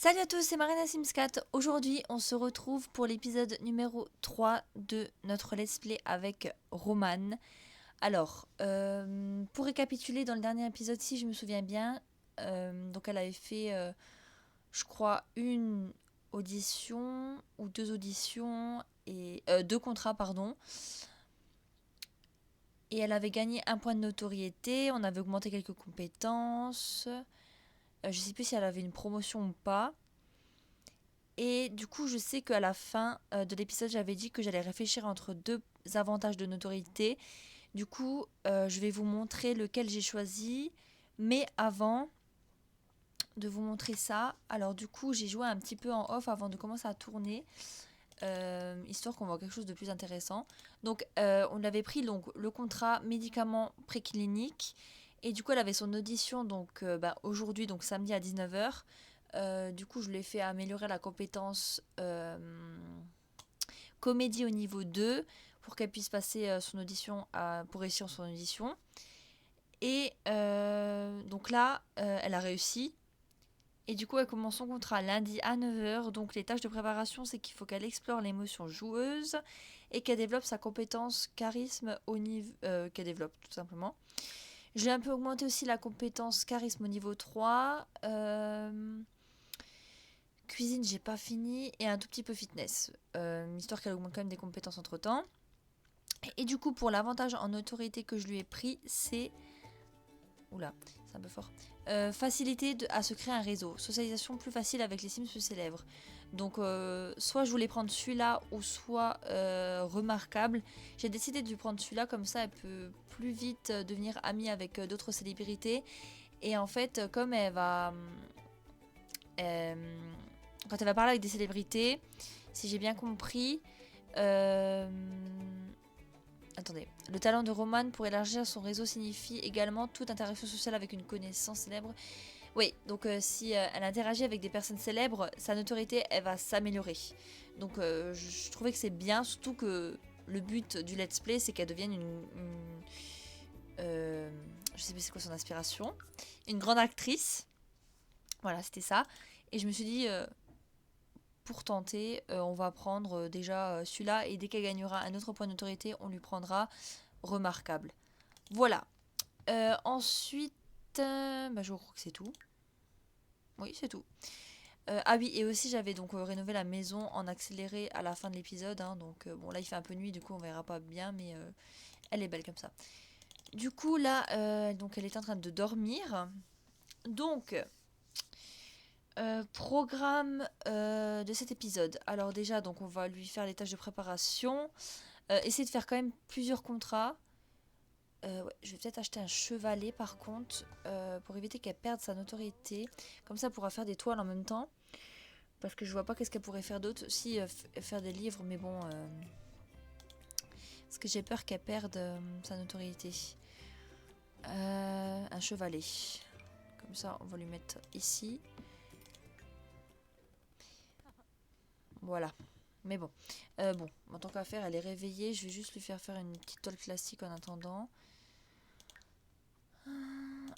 Salut à tous, c'est Marina Sims4. Aujourd'hui, on se retrouve pour l'épisode numéro 3 de notre let's play avec Romane. Alors, pour récapituler, dans le dernier épisode, si je me souviens bien, donc elle avait fait, je crois, une audition ou deux auditions et deux contrats, pardon. Et elle avait gagné un point de notoriété, on avait augmenté quelques compétences. Je sais plus si elle avait une promotion ou pas. Et du coup, je sais qu'à la fin de l'épisode, j'avais dit que j'allais réfléchir entre deux avantages de notoriété. Du coup, je vais vous montrer lequel j'ai choisi. Mais avant de vous montrer ça, alors du coup, j'ai joué un petit peu en off avant de commencer à tourner, histoire qu'on voit quelque chose de plus intéressant. Donc, on avait pris donc, le contrat médicament préclinique. Et du coup, elle avait son audition donc, aujourd'hui, donc samedi à 19h. Du coup, je lui ai fait améliorer la compétence comédie au niveau 2 pour qu'elle puisse passer son audition pour réussir son audition. Et donc là, elle a réussi. Et du coup, elle commence son contrat lundi à 9h. Donc les tâches de préparation, c'est qu'il faut qu'elle explore l'émotion joueuse et qu'elle développe sa compétence charisme au niveau... qu'elle développe tout simplement. J'ai un peu augmenté aussi la compétence charisme au niveau 3. Cuisine, j'ai pas fini. Et un tout petit peu fitness. Histoire qu'elle augmente quand même des compétences entre temps. Et du coup, pour l'avantage en autorité que je lui ai pris, c'est... Oula, c'est un peu fort. Facilité à se créer un réseau. Socialisation plus facile avec les Sims plus célèbres. Donc, soit je voulais prendre celui-là, ou soit remarquable. J'ai décidé de lui prendre celui-là, comme ça elle peut plus vite devenir amie avec d'autres célébrités. Et en fait, comme elle va... quand elle va parler avec des célébrités, si j'ai bien compris... Attendez. Le talent de Roman pour élargir son réseau signifie également toute interaction sociale avec une connaissance célèbre. Oui, donc si elle interagit avec des personnes célèbres, sa notoriété, elle va s'améliorer. Donc je trouvais que c'est bien, surtout que le but du let's play, c'est qu'elle devienne je sais plus c'est quoi son aspiration. Une grande actrice. Voilà, c'était ça. Et je me suis dit, pour tenter, on va prendre déjà celui-là. Et dès qu'elle gagnera un autre point d'autorité, on lui prendra remarquable. Voilà. Ensuite, je crois que c'est tout. Oui, c'est tout. Ah oui, et aussi j'avais donc rénové la maison en accéléré à la fin de l'épisode. Hein, donc bon, là il fait un peu nuit, du coup on verra pas bien, mais elle est belle comme ça. Du coup là, donc elle est en train de dormir. Donc, programme de cet épisode. Alors déjà, donc on va lui faire les tâches de préparation. Essayer de faire quand même plusieurs contrats. Ouais, je vais peut-être acheter un chevalet par contre pour éviter qu'elle perde sa notoriété. Comme ça, elle pourra faire des toiles en même temps. Parce que je vois pas qu'est-ce qu'elle pourrait faire d'autre. Si, faire des livres, mais bon. Parce que j'ai peur qu'elle perde sa notoriété. Un chevalet. Comme ça, on va lui mettre ici. Voilà. Mais bon. Bon, en tant qu'à faire, elle est réveillée. Je vais juste lui faire une petite toile classique en attendant.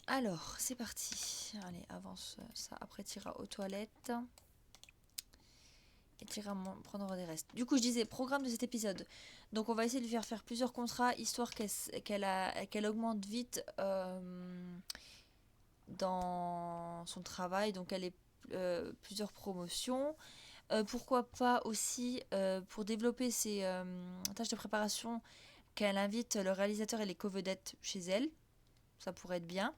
Alors, c'est parti. Allez, avance ça. Après, tu iras aux toilettes. Et tu iras prendre des restes. Du coup, je disais, programme de cet épisode. Donc, on va essayer de lui faire plusieurs contrats, histoire qu'elle augmente vite dans son travail. Donc, elle ait plusieurs promotions. Pourquoi pas aussi, pour développer ses tâches de préparation, qu'elle invite le réalisateur et les co-vedettes chez elle. Ça pourrait être bien.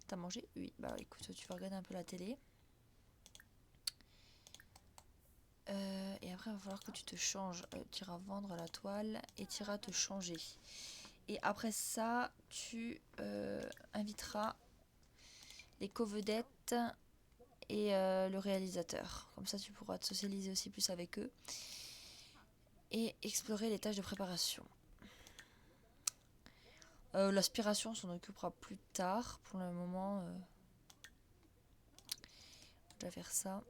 T'as mangé? Oui. Bah écoute, tu vas regarder un peu la télé. Et après, il va falloir que tu te changes. Tu iras vendre la toile et tu iras te changer. Et après ça, tu inviteras les co-vedettes et le réalisateur. Comme ça, tu pourras te socialiser aussi plus avec eux. Et explorer les tâches de préparation. L'aspiration, on s'en occupera plus tard. Pour le moment, je vais faire ça.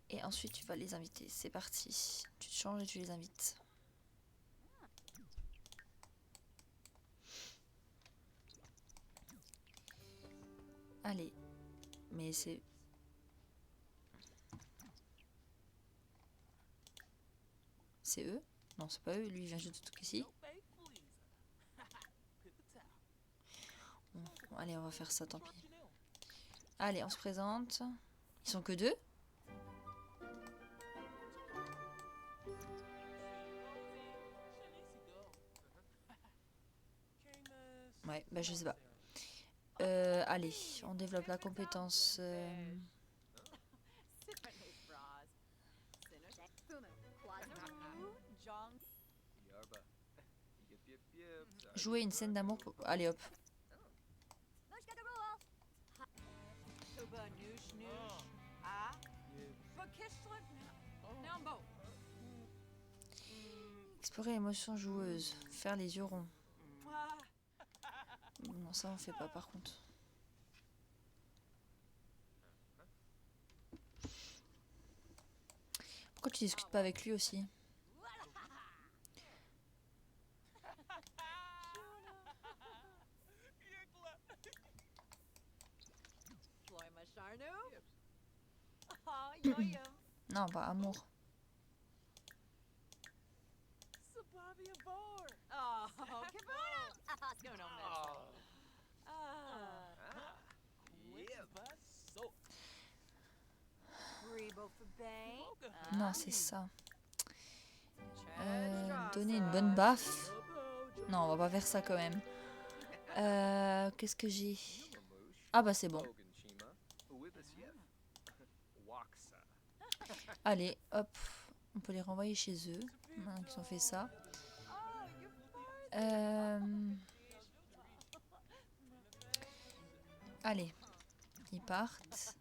Et ensuite, tu vas les inviter. C'est parti. Tu te changes et tu les invites. Allez. Mais c'est... C'est eux? Non, c'est pas eux. Lui, il vient juste de truc ici. Bon, allez, on va faire ça, tant pis. Allez, on se présente. Ils sont que deux? Ouais, bah je sais pas. Allez, on développe la compétence. Jouer une scène d'amour. Allez hop. Explorer l'émotion joueuse. Faire les yeux ronds. Non, ça on fait pas par contre. Pourquoi tu discutes pas avec lui aussi? Non, pas amour. Non, c'est ça. Donner une bonne baffe. Non, on va pas faire ça quand même. Qu'est-ce que j'ai? Ah bah c'est bon. Allez, hop. On peut les renvoyer chez eux. Maintenant qu'ils ont fait ça. Allez. Ils partent.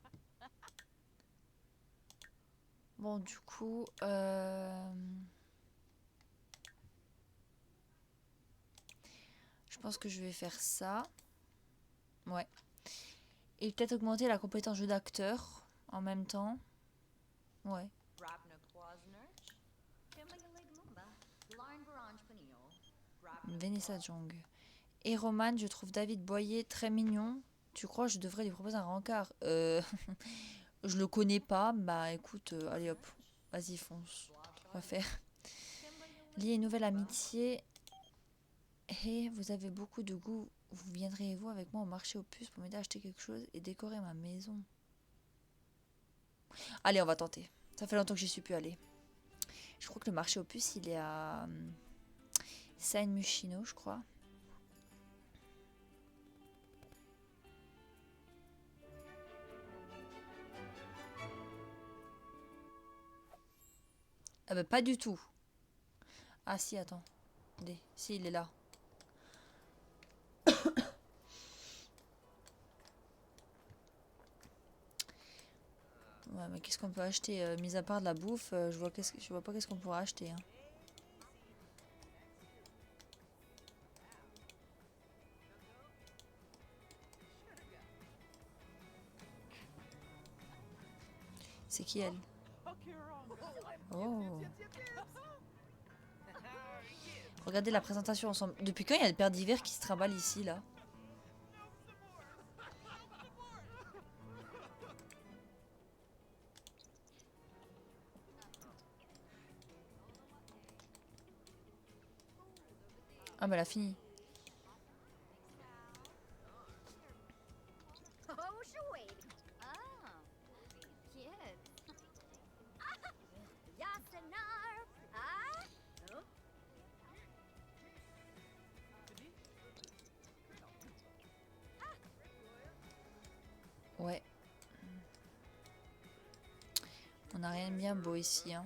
Bon, du coup... je pense que je vais faire ça. Ouais. Et peut-être augmenter la compétence jeu d'acteur en même temps. Ouais. Vanessa Jong. Et Roman, je trouve David Boyer très mignon. Tu crois que je devrais lui proposer un rencard? Je le connais pas. Bah écoute, allez hop. Vas-y, fonce. On va faire. Lier une nouvelle amitié. Et vous avez beaucoup de goût. Vous viendrez-vous avec moi au marché aux puces pour m'aider à acheter quelque chose et décorer ma maison? Allez, on va tenter. Ça fait longtemps que j'y suis plus allée. Je crois que le marché aux puces, il est à Saint Mushino, je crois. Ah bah pas du tout. Ah si, attends. Si, il est là. Ouais, mais qu'est-ce qu'on peut acheter mis à part de la bouffe, je vois pas qu'est-ce qu'on pourrait acheter. Hein. C'est qui elle? Oh. Regardez la présentation ensemble. Depuis quand il y a le père d'hiver qui se trimballe ici, là? Ah bah elle a fini. Ouais. On n'a rien de bien beau ici. Hein.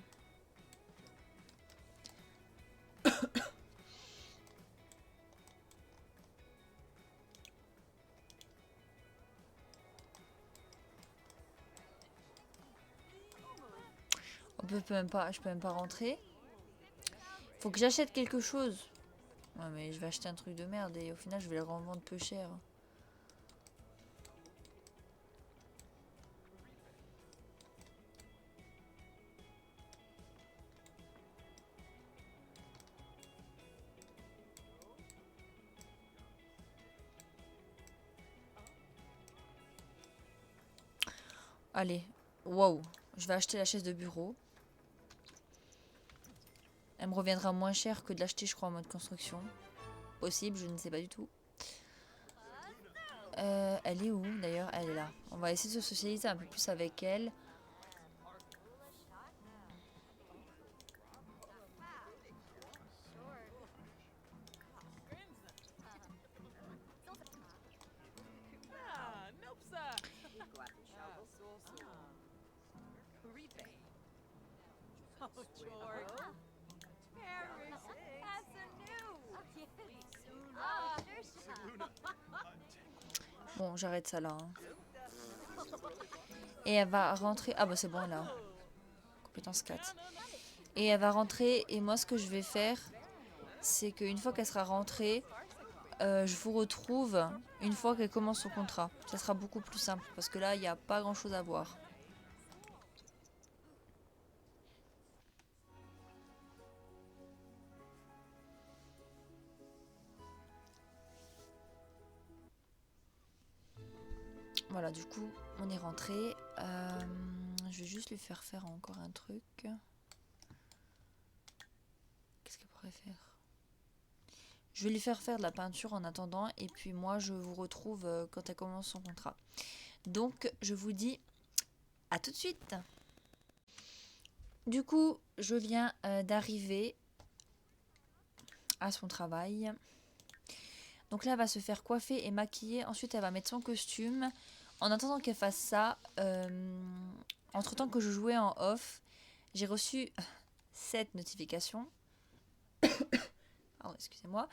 Je peux même pas rentrer. Faut que j'achète quelque chose. Ouais, mais je vais acheter un truc de merde et au final, je vais le revendre peu cher. Allez, wow, je vais acheter la chaise de bureau. Elle me reviendra moins cher que de l'acheter, je crois, en mode construction. Possible, je ne sais pas du tout. Elle est où d'ailleurs? Elle est là. On va essayer de se socialiser un peu plus avec elle. Bon, j'arrête ça là. Hein. Et elle va rentrer... Ah bah c'est bon là. Compétence 4. Et elle va rentrer et moi ce que je vais faire, c'est qu'une fois qu'elle sera rentrée, je vous retrouve une fois qu'elle commence son contrat. Ça sera beaucoup plus simple parce que là, il n'y a pas grand chose à voir. Voilà, du coup, on est rentré. Je vais juste lui faire faire encore un truc. Qu'est-ce qu'elle pourrait faire? Je vais lui faire faire de la peinture en attendant. Et puis moi, je vous retrouve quand elle commence son contrat. Donc, je vous dis à tout de suite. Du coup, je viens d'arriver à son travail. Donc là, elle va se faire coiffer et maquiller. Ensuite, elle va mettre son costume. En attendant qu'elle fasse ça, entre temps que je jouais en off, j'ai reçu cette notification. Pardon, excusez-moi.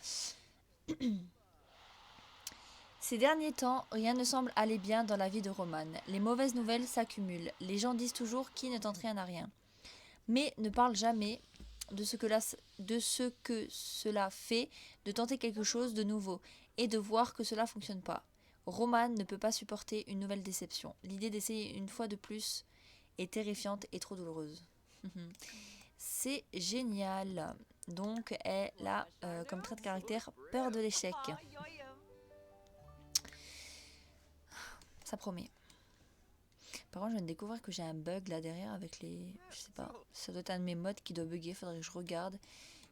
Ces derniers temps, rien ne semble aller bien dans la vie de Roman. Les mauvaises nouvelles s'accumulent. Les gens disent toujours qui ne tente rien à rien. Mais ne parlent jamais de ce que cela fait de tenter quelque chose de nouveau et de voir que cela ne fonctionne pas. Roman ne peut pas supporter une nouvelle déception. L'idée d'essayer une fois de plus est terrifiante et trop douloureuse. C'est génial. Donc elle a comme trait de caractère peur de l'échec. Ça promet. Par contre, je viens de découvrir que j'ai un bug là derrière avec les... Je sais pas. Ça doit être un de mes modes qui doit bugger. Faudrait que je regarde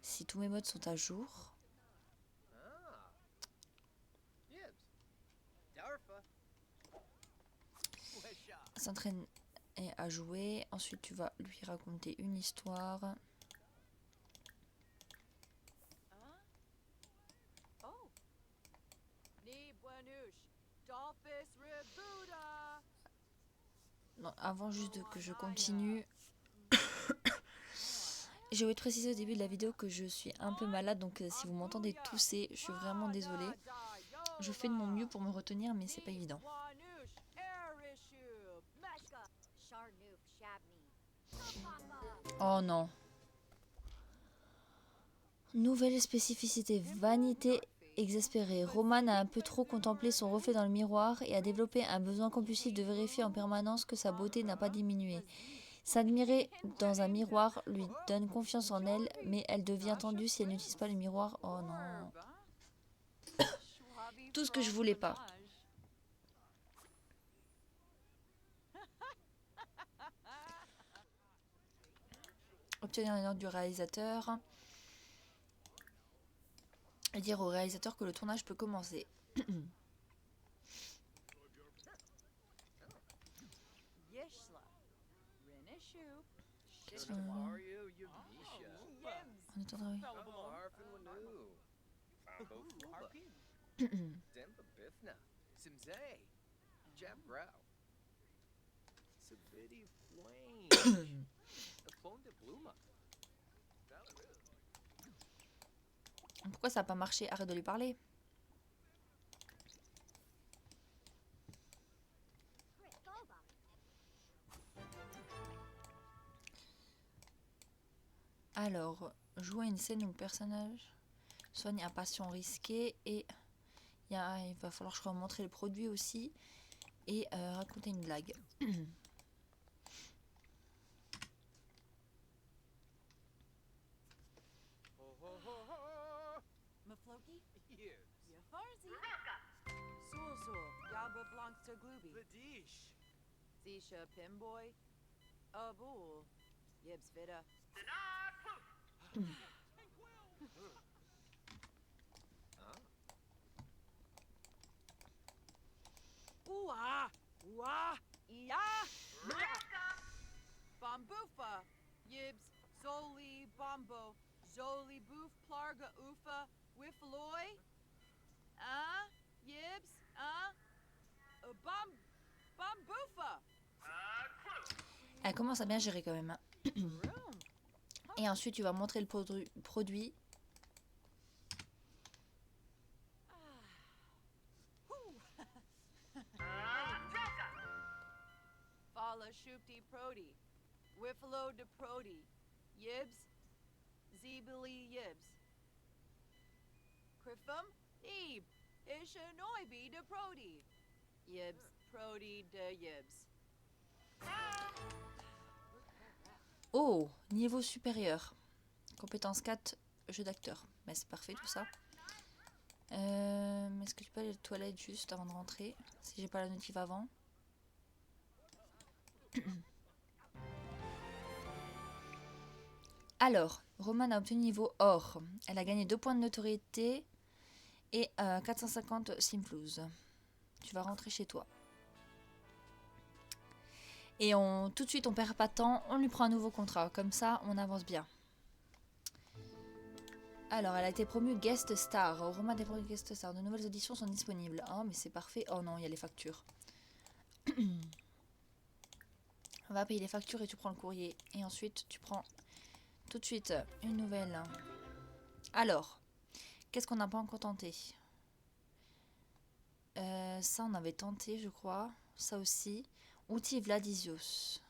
si tous mes modes sont à jour. S'entraîne à jouer. Ensuite, tu vas lui raconter une histoire. Non, avant juste que je continue, j'ai oublié de préciser au début de la vidéo que je suis un peu malade, donc si vous m'entendez tousser, je suis vraiment désolée. Je fais de mon mieux pour me retenir, mais c'est pas évident. Oh non. Nouvelle spécificité, vanité exaspérée. Roman a un peu trop contemplé son reflet dans le miroir et a développé un besoin compulsif de vérifier en permanence que sa beauté n'a pas diminué. S'admirer dans un miroir lui donne confiance en elle, mais elle devient tendue si elle n'utilise pas le miroir. Oh non. Tout ce que je voulais pas. Obtenir une ordre du réalisateur. Et dire au réalisateur que le tournage peut commencer. On est en train Pourquoi ça n'a pas marché? Arrête de lui parler. Alors, jouer une scène où le personnage soigne un patient risqué et il va falloir que je montrer le produit aussi et raconter une blague. Zisha Pimboy. Abul. Yibs Vida. Ooh-ah! Ooh-ah! Iya! Bombufa! Yibs, Zoli, Bombo, Zoli, Boof, Plarga, Ufa, Wifloy? Yibs? Bombufa! Elle commence à bien gérer quand même. Room. Et ensuite, tu vas montrer le produit. Fala Shupti Prodi. Wiflo de Prodi. Yibs. Zebili Yibs. Krifum. Ebe. Ishanoibi de Prodi. Yibs. Prodi de Yibs. Oh, niveau supérieur. Compétence 4, jeu d'acteur. Mais c'est parfait tout ça. Est-ce que tu peux aller aux toilettes juste avant de rentrer? Si j'ai pas la notif avant. Alors, Romane a obtenu niveau or. Elle a gagné 2 points de notoriété et 450 Simflouz. Tu vas rentrer chez toi. Et tout de suite, on perd pas de temps, on lui prend un nouveau contrat. Comme ça, on avance bien. Alors, elle a été promue guest star. Romain a été promue guest star. De nouvelles auditions sont disponibles. Oh, mais c'est parfait. Oh non, il y a les factures. On va payer les factures et tu prends le courrier. Et ensuite, tu prends tout de suite une nouvelle. Alors, qu'est-ce qu'on n'a pas encore tenté? Ça, on avait tenté, je crois. Ça aussi. Outil Vladisios.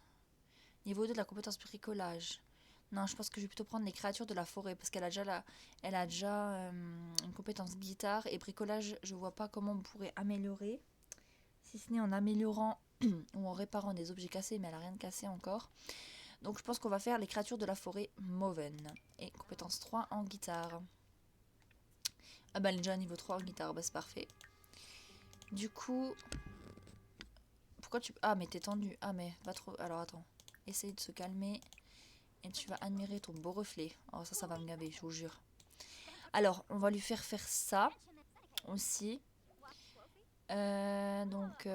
Niveau 2 de la compétence bricolage. Non, je pense que je vais plutôt prendre les créatures de la forêt. Parce qu'elle a déjà, une compétence guitare. Et bricolage, je vois pas comment on pourrait améliorer. Si ce n'est en améliorant ou en réparant des objets cassés. Mais elle a rien de cassé encore. Donc je pense qu'on va faire les créatures de la forêt Moven. Et compétence 3 en guitare. Ah bah elle est déjà à niveau 3 en guitare. Bah c'est parfait. Du coup... Pourquoi tu... Ah mais t'es tendu. Ah mais va trop... Alors attends. Essaye de se calmer. Et tu vas admirer ton beau reflet. Oh ça va me gaver, je vous jure. Alors on va lui faire ça. Aussi. Donc...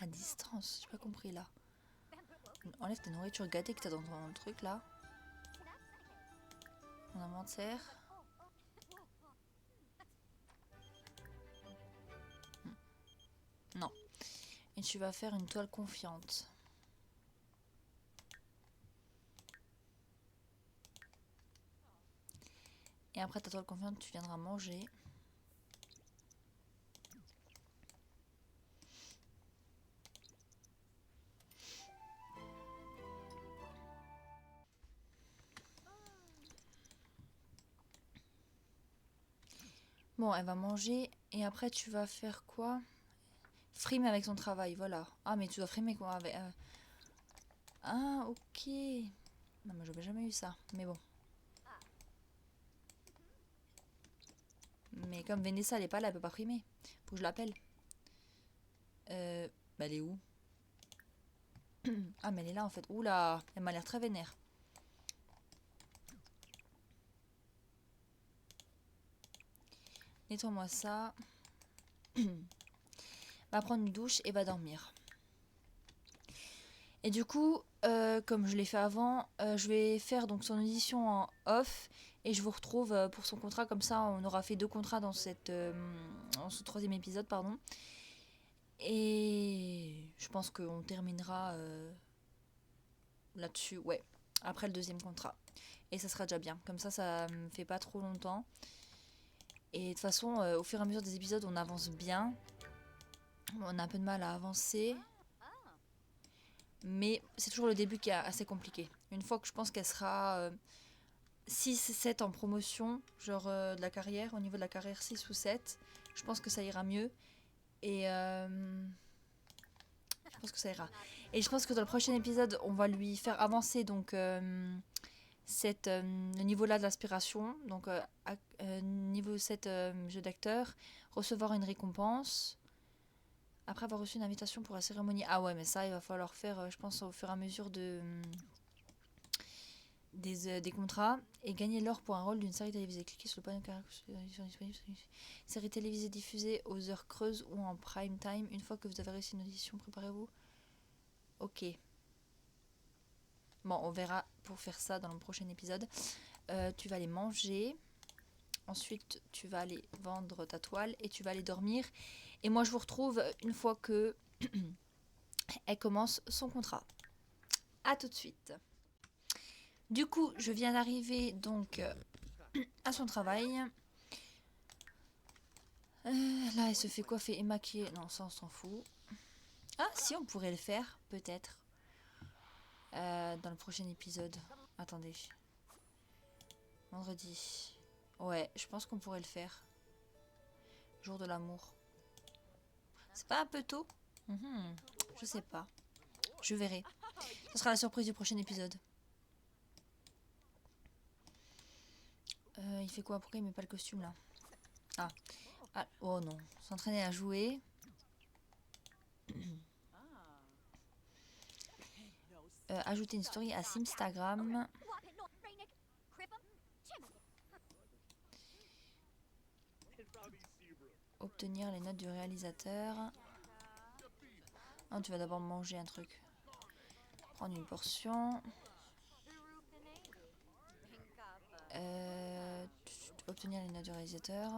à distance, j'ai pas compris là. Enlève ta nourriture gâtée que t'as dans ton truc là. Mon inventaire. Non. Et tu vas faire une toile confiante. Et après ta toile confiante, tu viendras manger. Bon, elle va manger. Et après, tu vas faire quoi? Frimer avec son travail, voilà. Ah, mais tu dois frimer quoi avec... Ah, ok. Non, moi, j'avais jamais eu ça. Mais bon. Mais comme Vanessa, elle est pas là, elle peut pas frimer. Faut que je l'appelle. Bah, elle est où? Ah, mais elle est là, en fait. Oula, elle m'a l'air très vénère. Nettoie-moi ça. Va prendre une douche et va dormir. Et du coup, comme je l'ai fait avant, je vais faire donc son audition en off et je vous retrouve pour son contrat. Comme ça, on aura fait 2 contrats dans ce 3e épisode, pardon. Et je pense qu'on terminera là-dessus, ouais, après le 2e contrat. Et ça sera déjà bien. Comme ça me fait pas trop longtemps. Et de toute façon, au fur et à mesure des épisodes, on avance bien. On a un peu de mal à avancer. Mais c'est toujours le début qui est assez compliqué. Une fois que je pense qu'elle sera 6, 7 en promotion, genre de la carrière, au niveau de la carrière 6 ou 7, je pense que ça ira mieux. Et je pense que ça ira. Et je pense que dans le prochain épisode, on va lui faire avancer donc le niveau-là de l'aspiration. Donc, niveau 7, jeu d'acteur. Recevoir une récompense. Après avoir reçu une invitation pour la cérémonie. Ah ouais, mais ça, il va falloir faire, je pense, au fur et à mesure des contrats. Et gagner l'or pour un rôle d'une série télévisée. Cliquez sur le panneau disponible. Série télévisée diffusée aux heures creuses ou en prime time. Une fois que vous avez réussi une audition, préparez-vous. Ok. Bon, on verra pour faire ça dans le prochain épisode. Tu vas aller manger. Ensuite, tu vas aller vendre ta toile et tu vas aller dormir. Et moi, je vous retrouve une fois que elle commence son contrat. À tout de suite. Du coup, je viens d'arriver donc à son travail. Là, elle se fait coiffer et maquiller. Non, ça, on s'en fout. Ah, si, on pourrait le faire, peut-être. Dans le prochain épisode. Attendez. Vendredi. Ouais, je pense qu'on pourrait le faire. Jour de l'amour. C'est pas un peu tôt? Je sais pas. Je verrai. Ce sera la surprise du prochain épisode. Il fait quoi? Pourquoi il met pas le costume là? Ah, oh non. S'entraîner à jouer. Ajouter une story à Simstagram. Obtenir les notes du réalisateur. Ah, tu vas d'abord manger un truc. Prendre une portion. Obtenir les notes du réalisateur.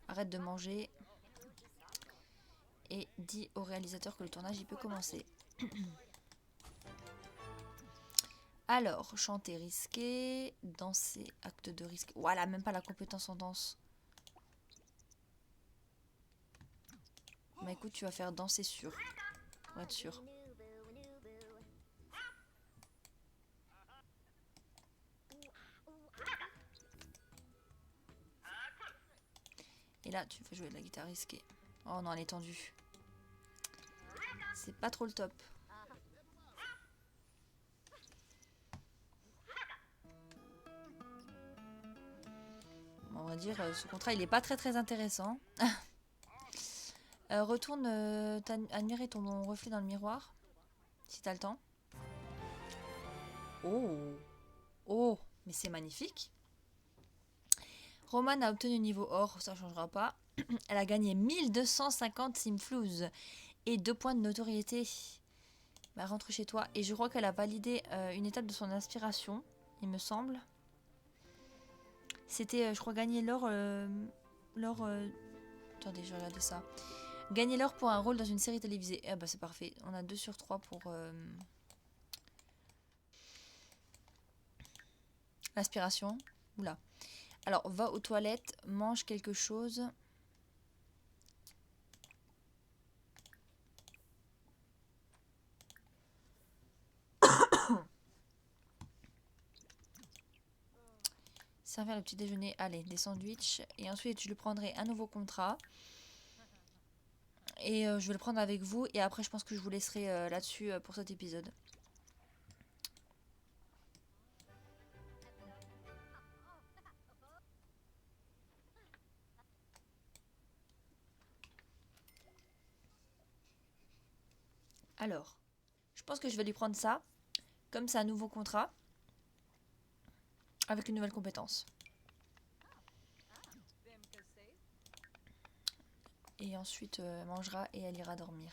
Arrête de manger. Et dis au réalisateur que le tournage il peut commencer. Alors, chanter risqué, danser, acte de risque. Voilà, même pas la compétence en danse. Bah écoute, tu vas faire danser sûr. Pour être sûr. Et là, tu fais jouer de la guitare risquée. Oh non, elle est tendue. C'est pas trop le top. On va dire, ce contrat, il est pas très intéressant. Retourne admirer ton reflet dans le miroir. Si t'as le temps. Oh. Oh, mais c'est magnifique. Romane a obtenu niveau or, ça changera pas. Elle a gagné 1250 simflouz et 2 points de notoriété. Bah, rentre chez toi. Et je crois qu'elle a validé une étape de son inspiration, il me semble. C'était, je crois, gagner l'or... Attendez, je vais regarder ça. Gagner l'or pour un rôle dans une série télévisée. Ah bah c'est parfait. On a 2 sur 3 pour... l'aspiration. Oula. Alors, va aux toilettes, mange quelque chose. Servir le petit déjeuner, allez, des sandwichs. Et ensuite, je lui prendrai un nouveau contrat. Et je vais le prendre avec vous. Et après, je pense que je vous laisserai là-dessus pour cet épisode. Alors, je pense que je vais lui prendre ça. Comme c'est un nouveau contrat. Avec une nouvelle compétence. Et ensuite, elle mangera et elle ira dormir.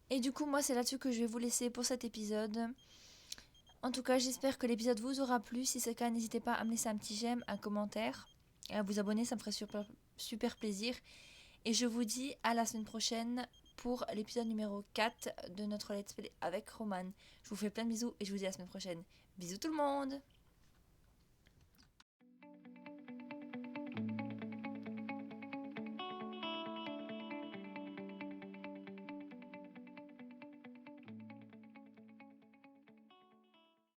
Et du coup, moi, c'est là-dessus que je vais vous laisser pour cet épisode. En tout cas, j'espère que l'épisode vous aura plu. Si c'est le cas, n'hésitez pas à me laisser un petit j'aime, un commentaire et à vous abonner, ça me ferait super plaisir. Et je vous dis à la semaine prochaine pour l'épisode numéro 4 de notre Let's Play avec Romane. Je vous fais plein de bisous et je vous dis à la semaine prochaine. Bisous tout le monde!